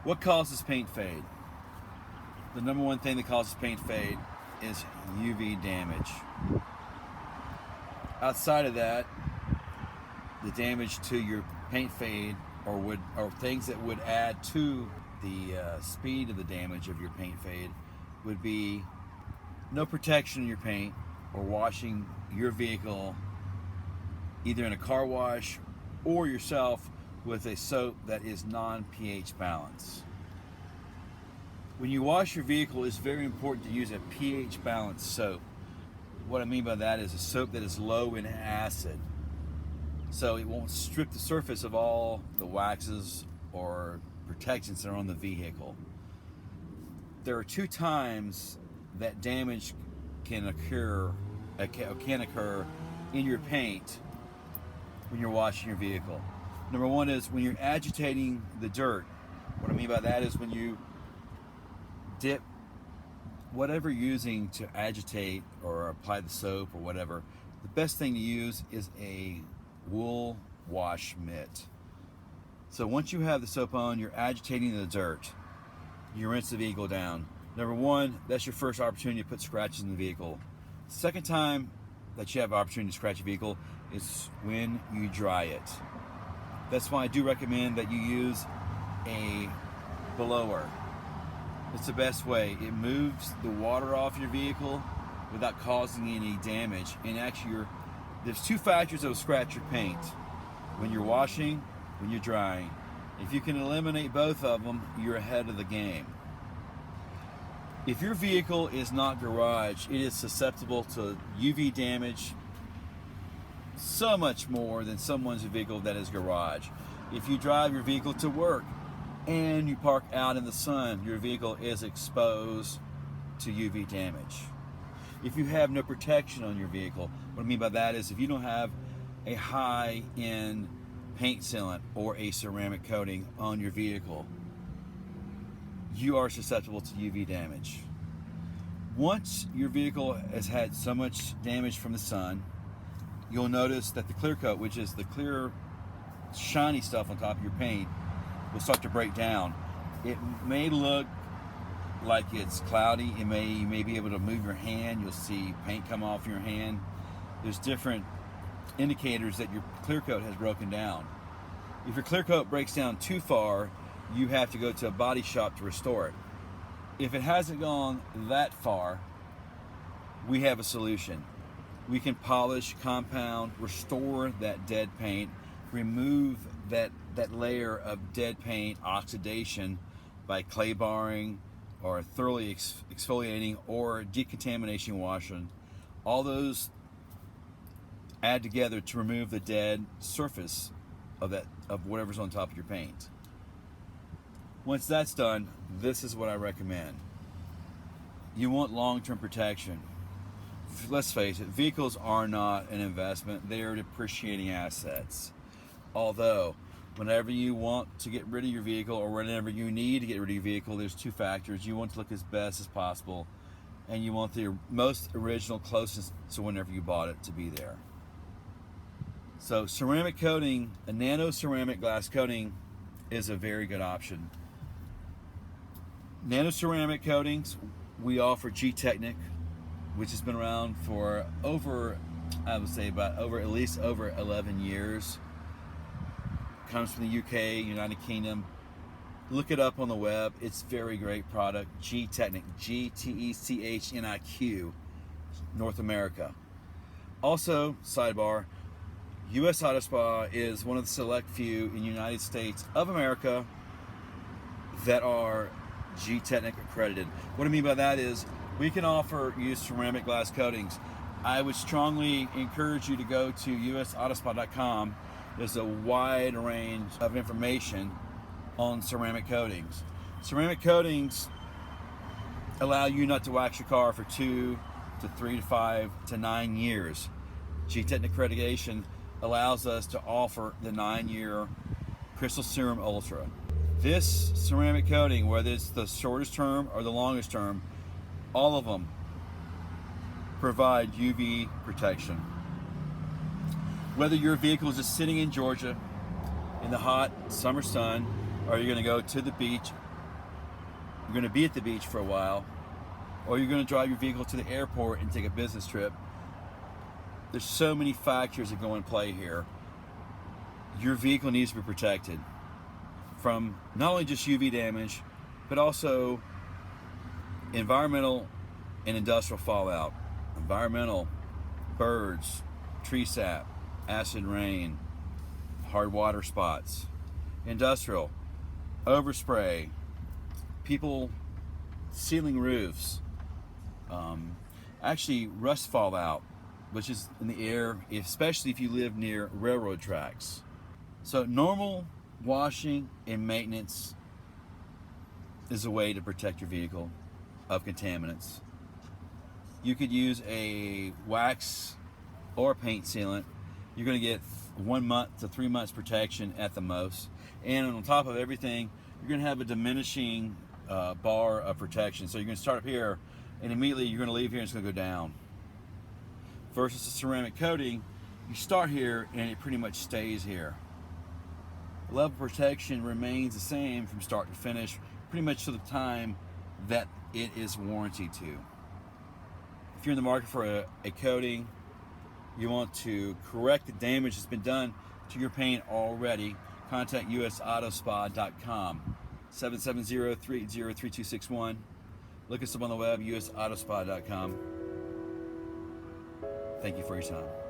What causes paint fade? The number one thing that causes paint fade is UV damage. Outside of that, the damage to your paint fade or things that would add to the speed of the damage of your paint fade would be no protection in your paint, or washing your vehicle either in a car wash or yourself with a soap that is non-pH balanced. When you wash your vehicle, it's very important to use a pH balanced soap. What I mean by that is a soap that is low in acid, so it won't strip the surface of all the waxes or protectants that are on the vehicle. There are two times that damage can occur in your paint when you're washing your vehicle. Number one is when you're agitating the dirt. What I mean by that is when you dip whatever you're using to agitate or apply the soap or whatever, the best thing to use is a wool wash mitt. So once you have the soap on, you're agitating the dirt. You rinse the vehicle down. Number one, that's your first opportunity to put scratches in the vehicle. Second time that you have opportunity to scratch your vehicle is when you dry it. That's why I do recommend that you use a blower. It's the best way. It moves the water off your vehicle without causing any damage. And actually, there's two factors that will scratch your paint: when you're washing, when you're drying. If you can eliminate both of them, you're ahead of the game. If your vehicle is not garage, it is susceptible to UV damage so much more than someone's vehicle that is garage. If you drive your vehicle to work and you park out in the sun, your vehicle is exposed to UV damage. If you have no protection on your vehicle, what I mean by that is if you don't have a high-end paint sealant or a ceramic coating on your vehicle, you are susceptible to UV damage. Once your vehicle has had so much damage from the sun, you'll notice that the clear coat, which is the clear shiny stuff on top of your paint, will start to break down. It may look like it's cloudy. You may be able to move your hand. You'll see paint come off your hand. There's different indicators that your clear coat has broken down. If your clear coat breaks down too far, you have to go to a body shop to restore it. If it hasn't gone that far, we have a solution. We can polish, compound, restore that dead paint, remove that layer of dead paint oxidation by clay barring or thoroughly exfoliating or decontamination washing. All those add together to remove the dead surface of whatever's on top of your paint. Once that's done, this is what I recommend. You want long-term protection. Let's face it, vehicles are not an investment. They are depreciating assets. Although, whenever you want to get rid of your vehicle or whenever you need to get rid of your vehicle, there's two factors. You want to look as best as possible, and you want the most original, closest to whenever you bought it to be there. So ceramic coating, a nano ceramic glass coating, is a very good option. Nano ceramic coatings, we offer G-Technic, which has been around for at least over 11 years. Comes from the UK, United Kingdom. Look it up on the web. It's a very great product. G-Technic, G-Techniq, North America. Also, sidebar, U.S. Auto Spa is one of the select few in the United States of America that are G-Technic accredited. What I mean by that is we can use ceramic glass coatings. I would strongly encourage you to go to usautospa.com. There's a wide range of information on ceramic coatings. Ceramic coatings allow you not to wax your car for 2 to 3 to 5 to 9 years. G-Technic accreditation allows us to offer the 9-year Crystal Serum Ultra. This ceramic coating, whether it's the shortest term or the longest term, all of them provide UV protection. Whether your vehicle is just sitting in Georgia in the hot summer sun, or you're going to go to the beach you're going to be at the beach for a while, or you're going to drive your vehicle to the airport and take a business trip. There's so many factors that go in play here. Your vehicle needs to be protected from not only just UV damage, but also environmental and industrial fallout. Environmental, birds, tree sap, acid rain, hard water spots. Industrial, overspray, people sealing roofs, actually rust fallout, which is in the air, especially if you live near railroad tracks. So normal washing and maintenance is a way to protect your vehicle of contaminants. You could use a wax or paint sealant. You're going to get 1 month to 3 months protection at the most. And on top of everything, you're going to have a diminishing bar of protection. So you're going to start up here, and immediately you're going to leave here and it's going to go down. Versus a ceramic coating, you start here and it pretty much stays here. The level of protection remains the same from start to finish, pretty much to the time that it is warranted to. If you're in the market for a coating, you want to correct the damage that's been done to your paint already, contact usautospa.com, 770-380-3261. Look us up on the web, usautospa.com. Thank you for your time.